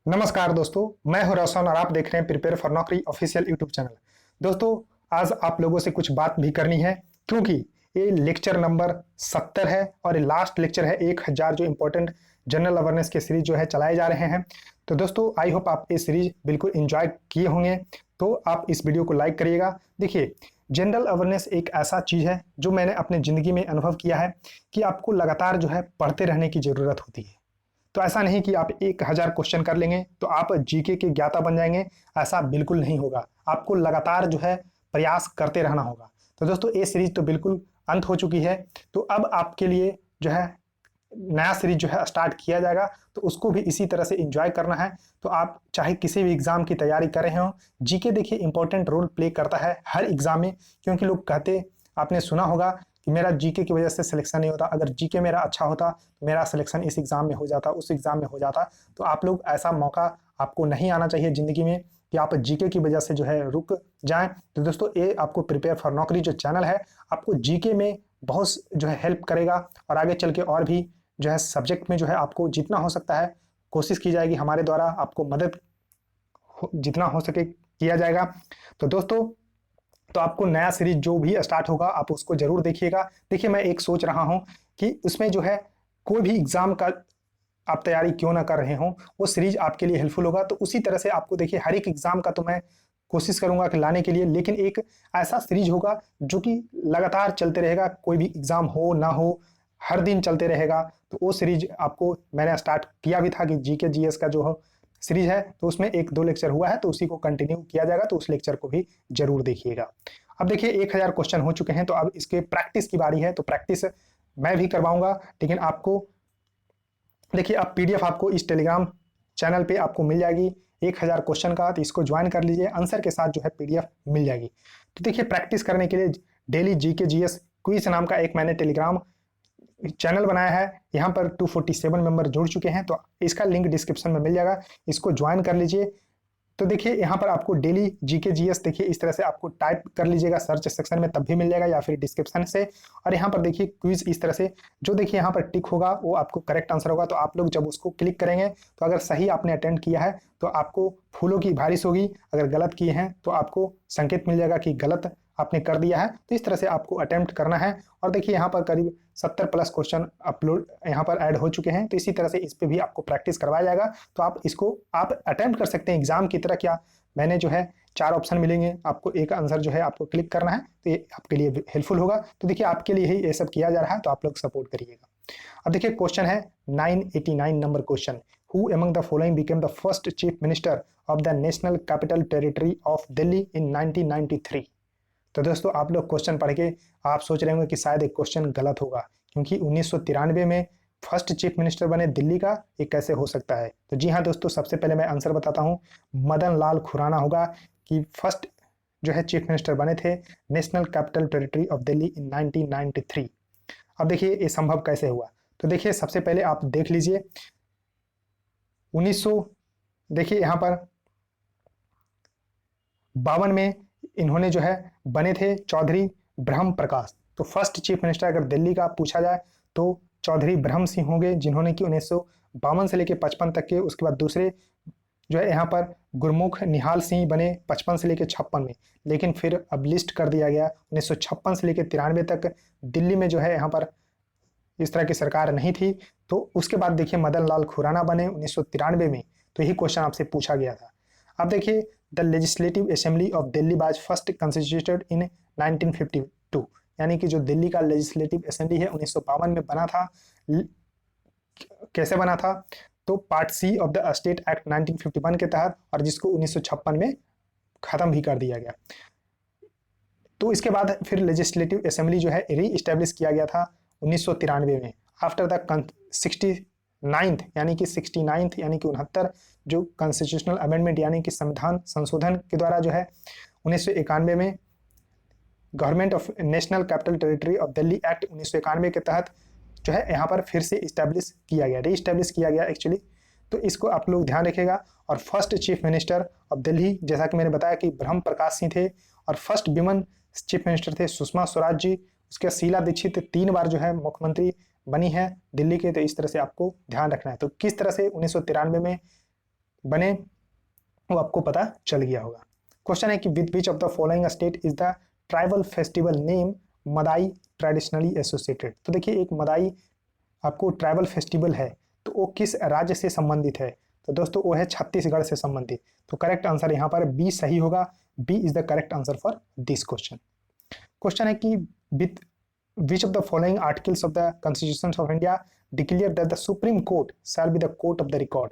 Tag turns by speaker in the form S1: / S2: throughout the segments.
S1: नमस्कार दोस्तों, मैं हूं रोशन और आप देख रहे हैं प्रिपेयर फॉर नौकरी ऑफिशियल यूट्यूब चैनल। दोस्तों, आज आप लोगों से कुछ बात भी करनी है क्योंकि ये लेक्चर नंबर 70 है और ये लास्ट लेक्चर है 1000 जो इंपॉर्टेंट जनरल अवेयरनेस के सीरीज जो है चलाए जा रहे हैं। तो दोस्तों, आई होप आप ये सीरीज बिल्कुल इंजॉय किए होंगे। तो आप इस वीडियो को लाइक करिएगा। देखिए, जनरल अवेयरनेस एक ऐसा चीज है जो मैंने अपने जिंदगी में अनुभव किया है कि आपको लगातार जो है पढ़ते रहने की जरूरत होती है। तो ऐसा नहीं कि आप 1000 क्वेश्चन कर लेंगे तो आप जीके के ज्ञाता बन जाएंगे, ऐसा बिल्कुल नहीं होगा। आपको लगातार जो है प्रयास करते रहना होगा। तो दोस्तों, ये सीरीज तो बिल्कुल अंत हो चुकी है। तो अब आपके लिए जो है नया सीरीज जो है स्टार्ट किया जाएगा, तो उसको भी इसी तरह से एंजॉय करना है। तो आप चाहे किसी भी एग्जाम की तैयारी कर रहे हो, जीके देखिए इंपॉर्टेंट रोल प्ले करता है हर एग्जाम में। क्योंकि लोग कहते, आपने सुना होगा कि मेरा जीके की वजह से सिलेक्शन नहीं होता, अगर जीके मेरा अच्छा होता तो मेरा सिलेक्शन इस एग्जाम में हो जाता, उस एग्जाम में हो जाता। तो आप लोग, ऐसा मौका आपको नहीं आना चाहिए जिंदगी में कि आप जीके की वजह से जो है रुक जाएं। तो दोस्तों, ये आपको प्रिपेयर फॉर नौकरी जो चैनल है, आपको जीके में बहुत जो है हेल्प करेगा और आगे चल के और भी जो है सब्जेक्ट में जो है आपको जितना हो सकता है कोशिश की जाएगी, हमारे द्वारा आपको मदद जितना हो सके किया जाएगा। तो दोस्तों, तो आपको नया सीरीज जो भी स्टार्ट होगा आप उसको जरूर देखिएगा। देखिए, मैं एक सोच रहा हूं कि उसमें जो है कोई भी एग्जाम का आप तैयारी क्यों ना कर रहे हो, वो सीरीज आपके लिए हेल्पफुल होगा। तो उसी तरह से आपको देखिए, हर एक एग्जाम का तो मैं कोशिश करूंगा कि लाने के लिए, लेकिन एक ऐसा सीरीज होगा जो कि लगातार चलते रहेगा, कोई भी एग्जाम हो ना हो, हर दिन चलते रहेगा। तो वो सीरीज आपको मैंने स्टार्ट किया भी था कि जीके जीएस का जो हो सीरीज है, तो उसमें 1-2 लेक्चर हुआ है, तो उसी को कंटिन्यू किया जाएगा। तो उस लेक्चर को भी जरूर देखिएगा। अब देखिए, 1000 क्वेश्चन हो चुके हैं, तो अब इसके प्रैक्टिस की बारी है। तो प्रैक्टिस मैं भी करवाऊंगा, लेकिन आपको देखिए, अब पीडीएफ आपको इस टेलीग्राम चैनल पे आपको मिल जाएगी 1000 क्वेश्चन का। तो इसको ज्वाइन कर लीजिए, आंसर के साथ जो है पीडीएफ मिल जाएगी। तो देखिए, प्रैक्टिस करने के लिए डेली जीके जीएस क्विज नाम का एक मैंने टेलीग्राम चैनल बनाया है। यहाँ पर 247 मेंबर जुड़ चुके हैं, तो इसका लिंक डिस्क्रिप्शन में मिल जाएगा, इसको ज्वाइन कर लीजिए। तो देखिए, यहाँ पर आपको डेली जीके जीएस देखिए इस तरह से आपको टाइप कर लीजिएगा सर्च सेक्शन में, तब भी मिल जाएगा, या फिर डिस्क्रिप्शन से। और यहाँ पर देखिए क्विज इस तरह से, जो देखिए यहाँ पर टिक होगा वो आपको करेक्ट आंसर होगा। तो आप लोग जब उसको क्लिक करेंगे, तो अगर सही आपने अटेंड किया है तो आपको फूलों की बारिश होगी, अगर गलत किए हैं तो आपको संकेत मिल जाएगा कि गलत आपने कर दिया है। तो इस तरह से आपको अटेम्प्ट करना है। और देखिए, यहाँ पर करीब 70 प्लस क्वेश्चन अपलोड यहाँ पर ऐड हो चुके हैं, तो इसी तरह से इस पे भी आपको प्रैक्टिस करवाया जाएगा। तो आप इसको आप अटेम्प्ट कर सकते हैं एग्जाम की तरह। क्या मैंने जो है 4 ऑप्शन मिलेंगे, आपको एक आंसर जो है आपको क्लिक करना है, तो ये आपके लिए हेल्पफुल होगा। तो देखिए, आपके लिए ही ये सब किया जा रहा है, तो आप लोग सपोर्ट करिएगा। अब देखिए, क्वेश्चन है 989 number question. Who among the following became the first chief minister of the national capital territory of Delhi in 1993? तो दोस्तों, आप लोग क्वेश्चन पढ़ के आप सोच रहे होंगे कि शायद एक क्वेश्चन गलत होगा, क्योंकि 1993 में फर्स्ट चीफ मिनिस्टर बने दिल्ली का, ये कैसे हो सकता है। तो जी हाँ दोस्तों, सबसे पहले मैं आंसर बताता हूँ, मदन लाल खुराना होगा कि फर्स्ट जो है चीफ मिनिस्टर बने थे national capital territory of Delhi in 1993। अब देखिए, ये संभव कैसे हुआ। तो देखिए, सबसे पहले आप देख लीजिए 1900, देखिए यहाँ पर 52 में इन्होंने जो है बने थे चौधरी ब्रह्म प्रकाश। तो फर्स्ट चीफ मिनिस्टर अगर दिल्ली का पूछा जाए तो चौधरी ब्रह्म सिंह होंगे, जिन्होंने कि 1952 से लेकर 55 तक के। उसके बाद दूसरे जो है यहाँ पर गुरमुख निहाल सिंह बने 55 से लेकर 56 में, लेकिन फिर अब लिस्ट कर दिया गया 1956 से लेकर 93 तक दिल्ली में जो है यहाँ पर इस तरह की सरकार नहीं थी। तो उसके बाद देखिए, मदन लाल खुराना बने 1993 में। तो यही क्वेश्चन आपसे पूछा गया था। अब देखिए, the legislative assembly of Delhi was first constituted in 1952, यानी कि जो दिल्ली का लेजिस्लेटिव असेंबली है 1952 में बना था। कैसे बना था? तो part C of the state act 1951 के तहत, और जिसको 1956 में खत्म भी कर दिया गया। तो इसके बाद फिर लेजिस्लेटिव असेंबली जो है री इस्टेब्लिश किया गया था 1993 में, आफ्टर द 69th यानी कि 69th यानी कि 69 जो कॉन्स्टिट्यूशनल अमेंडमेंट यानी कि संविधान संशोधन के द्वारा जो है 1991 में government of national capital territory of Delhi act 1991 के तहत जो है यहाँ पर फिर से इस्टेब्लिश किया गया, री इस्टेब्लिश किया गया एक्चुअली। तो इसको आप लोग ध्यान रखिएगा। और first chief minister of Delhi, जैसा कि मैंने बताया कि ब्रह्म प्रकाश सिंह थे, और फर्स्ट विमेन चीफ मिनिस्टर थे सुषमा स्वराज जी। उसके शीला दीक्षित 3 बार जो है मुख्यमंत्री बनी है दिल्ली के। तो इस तरह से आपको ध्यान रखना है। तो किस तरह से 1993 में बने वो आपको पता चल गया होगा। क्वेश्चन है कि with which of the following state is the tribal festival name Madai traditionally associated. तो देखिए एक मदाई आपको ट्राइबल फेस्टिवल है तो वो किस राज्य से संबंधित है, तो दोस्तों वो है छत्तीसगढ़ से संबंधित। तो करेक्ट आंसर यहाँ पर बी सही होगा, B is the correct answer for this question. Question है कि with which of the following articles of the constitution of India declare that the supreme court shall be the court of the record.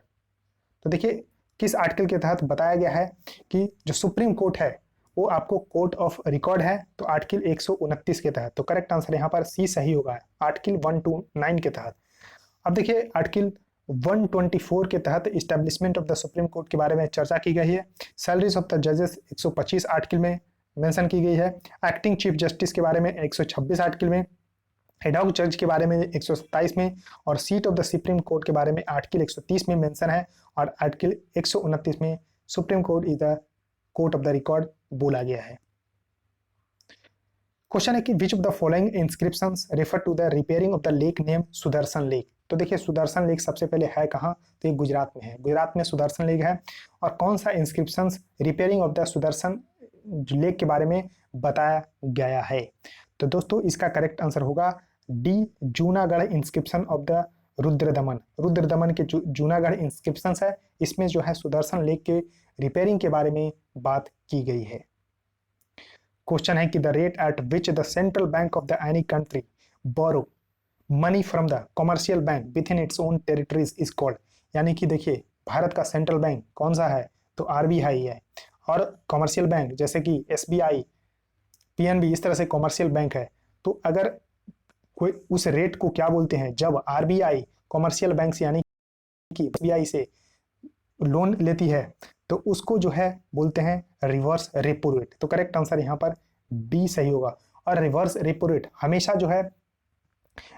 S1: तो देखिए किस article के तहत बताया गया है कि जो सुप्रीम कोर्ट है वो आपको कोर्ट ऑफ रिकॉर्ड है, तो आर्टिकल 129 के तहत। तो करेक्ट आंसर यहाँ पर सी सही होगा, आर्टिकल 129 के तहत। अब देखिए आर्टिकल 124 के तहत establishment of the supreme court के बारे में चर्चा की गई है। सैलरीज ऑफ द जजेस 125 आर्टिकल में मेंशन की गई है। एक्टिंग चीफ जस्टिस के बारे में 126 आर्टिकल में, हेड ऑफ जज के बारे में 127 में, और seat of the supreme court के बारे में आर्टिकल 130 में मेंशन है, और आर्टिकल 129 में supreme court is the court of the record बोला गया है। क्वेश्चन है कि which of the following inscriptions refer to the repairing of the lake name Sudarshan lake. तो देखिए सुदर्शन लेक सबसे पहले है कहाँ, तो ये गुजरात में है, गुजरात में सुदर्शन लेक है। और कौन सा inscriptions repairing of the Sudarshan lake के बारे में बताया गया है, तो दोस्तों इसका करेक्ट आंसर होगा D, Junagadh inscription of the Rudradaman. Rudradaman के जूनागढ़ इंस्क्रिप्शंस है, इसमें जो है सुदर्शन लेक के रिपेयरिंग के बारे में बात की गई है। क्वेश्चन है कि the rate at which the central bank of the any country borrow money from the commercial bank with in its own territories is called. यानी कि देखिए भारत का सेंट्रल बैंक कौन सा है, तो आरबीआई है, और कॉमर्शियल बैंक जैसे कि एसबीआई, पीएनबी, इस तरह से कॉमर्शियल बैंक है। तो अगर कोई उस रेट को क्या बोलते हैं, जब आरबीआई कॉमर्शियल बैंक से यानी कि एसबीआई से लोन लेती है तो उसको जो है बोलते हैं रिवर्स रेपो रेट। तो करेक्ट आंसर यहाँ पर बी सही होगा। और रिवर्स रेपो रेट हमेशा जो है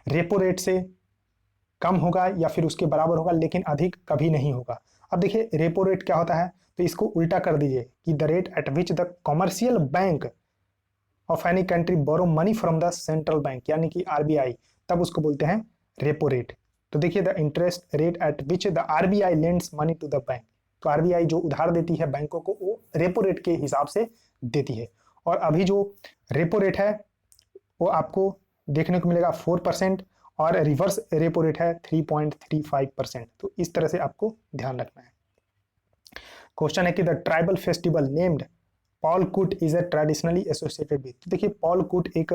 S1: रेपो रेट से कम होगा या फिर उसके बराबर होगा, लेकिन अधिक कभी नहीं होगा। अब देखिए रेपो रेट क्या होता है, तो इसको उल्टा कर दीजिए कि the rate at which the commercial bank of any country borrow money from the central bank यानी कि आरबीआई, तब उसको बोलते हैं रेपो रेट। तो देखिए the interest rate at which the RBI lends money to the bank, तो RBI जो उधार देती है बैंकों को वो रेपो रेट के हिसाब से देती है। और अभी जो रेपो रेट है वो आपको देखने को मिलेगा 4%, और रिवर्स रेपो रेट है 3.35%। तो इस तरह से आपको ध्यान रखना है। क्वेश्चन है कि the tribal festival named Pawl Kut is a traditionally associated with. तो देखिए पॉलकुट एक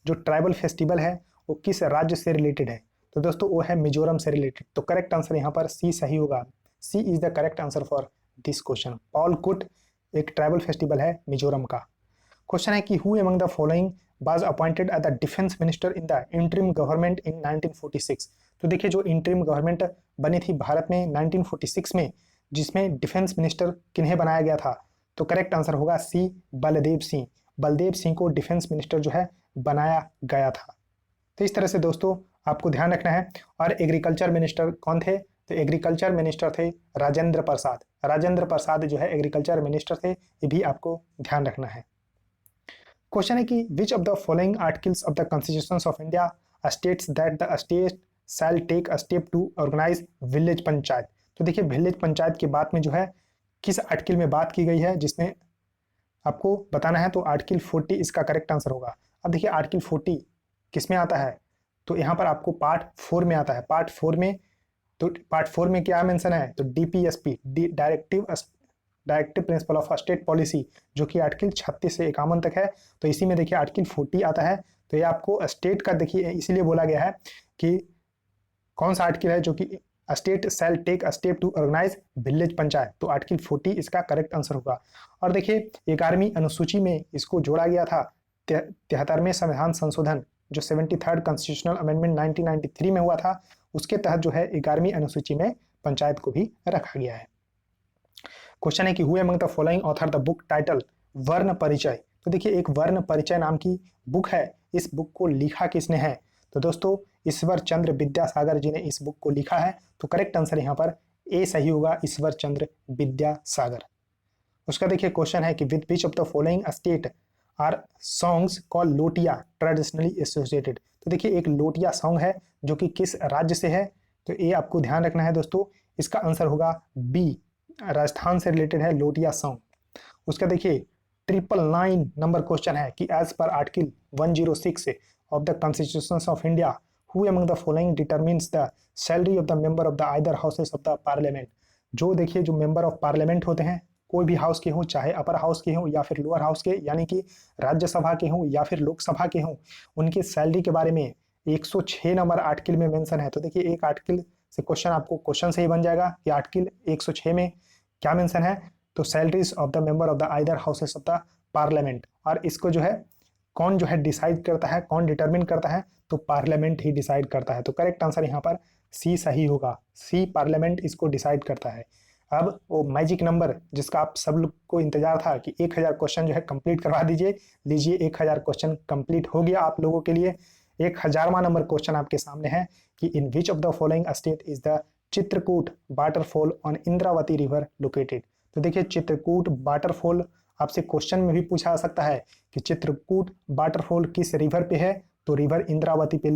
S1: जो ट्राइबल फेस्टिवल है वो किस राज्य से रिलेटेड है, तो दोस्तों वो है मिजोरम से रिलेटेड। तो करेक्ट आंसर यहाँ पर सी सही होगा, C is the correct answer for this question. Pawl Kut एक ट्राइबल फेस्टिवल है मिजोरम का। क्वेश्चन है कि who among the following was appointed as the defence minister in the interim government in 1946। तो देखिए जो इंटरिम गवर्नमेंट बनी थी भारत में 1946 में, जिसमें डिफेंस मिनिस्टर किन्हें बनाया गया था, तो करेक्ट आंसर होगा सी, बलदेव सिंह। बलदेव सिंह को डिफेंस मिनिस्टर जो है बनाया गया था। तो इस तरह से दोस्तों आपको ध्यान रखना है। और एग्रीकल्चर मिनिस्टर कौन थे, तो एग्रीकल्चर मिनिस्टर थे राजेंद्र प्रसाद। राजेंद्र प्रसाद जो है एग्रीकल्चर मिनिस्टर थे, ये भी आपको ध्यान रखना है। क्वेश्चन है कि which of the following articles of the constitution of India states that the state shall take a step to organise village panchayat. तो देखिए विलेज पंचायत की बात में जो है किस आर्टिकल में बात की गई है, जिसमें आपको बताना है, तो आर्टिकल 40 इसका करेक्ट आंसर होगा। अब देखिए आर्टिकल 40 किस में आता है, तो यहाँ पर आपको पार्ट 4 में आता है। पार्ट 4 में, तो पार्ट 4 में क्या मेंशन है, तो DPSP directive principle of state policy, जो कि आर्टिकल 36 से 51 तक है। तो इसी में देखिए आर्टिकल 40 आता है। तो ये आपको स्टेट का देखिए इसीलिए बोला गया है कि कौन सा आर्टिकल है जो कि state shall take a step to organise village panchayat, तो आर्टिकल 40 इसका करेक्ट आंसर होगा। और देखिए 11वीं अनुसूची में इसको जोड़ा गया था। 73वें संविधान संशोधन जो 73rd कॉन्स्टिट्यूशनल अमेंडमेंट 1993 में हुआ था, उसके तहत जो है 11वीं अनुसूची में पंचायत को भी रखा गया है। क्वेश्चन है कि who among the following author the book title वर्ण परिचय। तो देखिए एक वर्ण परिचय नाम की बुक है, इस बुक को लिखा किसने है, तो दोस्तों ईश्वर चंद्र विद्यासागर जी ने इस बुक को लिखा है। तो करेक्ट आंसर यहाँ पर ए सही होगा, ईश्वर चंद्र विद्यासागर। उसका देखिए क्वेश्चन है कि with which of the following state are songs call Lotia traditionally associated. तो देखिए एक लोटिया सॉन्ग है जो कि किस राज्य से है, तो ये आपको ध्यान रखना है दोस्तों। इसका आंसर होगा बी, राजस्थान से रिलेटेड है लोटिया सॉन्ग। उसका देखिए 999 नंबर क्वेश्चन है कि एज पर article 106 of the constitution of India who among the following determines the salary of the member of the either houses of the parliament. जो देखिए जो मेंबर ऑफ पार्लियामेंट होते हैं कोई भी हाउस के हों, चाहे अपर हाउस के हों या फिर लोअर हाउस के, यानी कि राज्यसभा के हों या फिर लोकसभा के हों, उनकी सैलरी के बारे में 106 नंबर आर्टिकल में मेंशन है। तो देखिए एक आर्टिकल से क्वेश्चन आपको क्वेश्चन से ही बन जाएगा कि आर्टिकल 106 में क्या मेंशन है। तो salaries of the member of the either houses of the parliament, और इसको जो है कौन जो है डिसाइड करता है, कौन डिटरमिन करता है, तो पार्लियामेंट ही डिसाइड करता है। तो करेक्ट आंसर यहाँ पर सी सही होगा, सी पार्लियामेंट इसको डिसाइड करता है। अब वो मैजिक नंबर जिसका आप सब लोग को इंतजार था कि 1000 क्वेश्चन जो है कंप्लीट करवा दीजिए, लीजिए 1000 क्वेश्चन कंप्लीट हो गया आप लोगों के लिए। 1000वां नंबर क्वेश्चन आपके सामने है कि in which of the following state is the Chitrakoot waterfall on Indravati river located. तो देखिए चित्रकूट वाटरफॉल आपसे क्वेश्चन में भी पूछा जा सकता है कि चित्रकूट वाटरफॉल किस रिवर पे है, तो रिवर इंद्रावती पे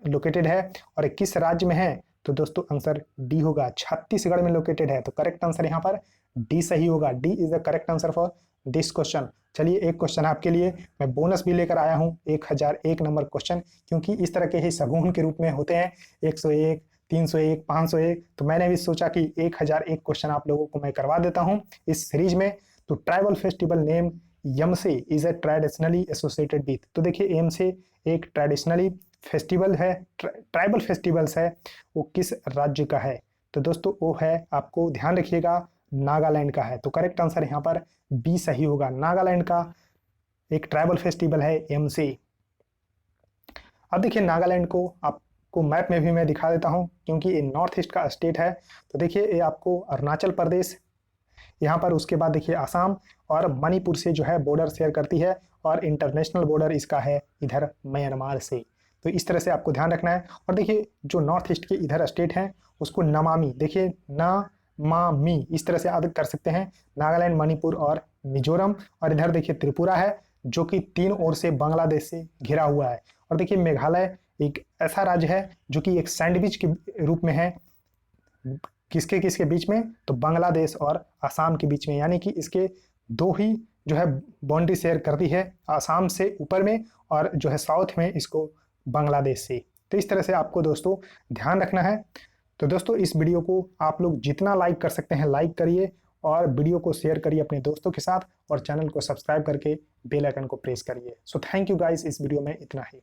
S1: लोकेटेड है। और किस राज्य में है, तो दोस्तों आंसर डी होगा, छत्तीसगढ़ में लोकेटेड है। तो करेक्ट आंसर यहाँ पर डी सही होगा, D is the correct answer for this question. चलिए एक क्वेश्चन आपके लिए मैं बोनस भी लेकर आया हूँ, 1001 नंबर क्वेश्चन, क्योंकि इस तरह के ही सगुन के रूप में होते हैं 101, 301, 501। तो मैंने भी सोचा कि 1001 क्वेश्चन आप लोगों को मैं करवा देता हूँ इस सीरीज में। तो tribal festival name Yemshe is a traditionally associated with. तो देखिए यमसे एक ट्रेडिशनली फेस्टिवल है, ट्राइबल फेस्टिवल्स है, वो किस राज्य का है, तो दोस्तों वो है, आपको ध्यान रखिएगा, नागालैंड का है। तो करेक्ट आंसर यहाँ पर बी सही होगा, नागालैंड का एक ट्राइबल फेस्टिवल है यमसे। अब देखिए नागालैंड को आपको मैप में भी मैं दिखा देता हूँ, क्योंकि ये नॉर्थ ईस्ट का स्टेट है। तो देखिए ये आपको अरुणाचल प्रदेश, यहाँ पर उसके बाद देखिए आसाम और मणिपुर से जो है बॉर्डर शेयर करती है, और इंटरनेशनल बॉर्डर इसका है इधर म्यांमार से। तो इस तरह से आपको ध्यान रखना है। और देखिए जो नॉर्थ ईस्ट के इधर स्टेट हैं उसको नमामि, देखिए नमामि इस तरह से याद कर सकते हैं, नागालैंड, मणिपुर और मिजोरम। और इधर देखिए त्रिपुरा है जो कि 3 ओर से बांग्लादेश से घिरा हुआ है। और देखिए मेघालय एक ऐसा राज्य है जो कि एक सैंडविच के रूप में है, किसके किसके बीच में, तो बांग्लादेश और आसाम के बीच में, यानी कि इसके दो ही जो है बाउंड्री शेयर करती है, आसाम से ऊपर में और जो है साउथ में इसको बांग्लादेश से। तो इस तरह से आपको दोस्तों ध्यान रखना है। तो दोस्तों इस वीडियो को आप लोग जितना लाइक कर सकते हैं लाइक करिए, और वीडियो को शेयर करिए अपने दोस्तों के साथ, और चैनल को सब्सक्राइब करके बेल आइकन को प्रेस करिए। सो थैंक यू गाइस, इस वीडियो में इतना ही।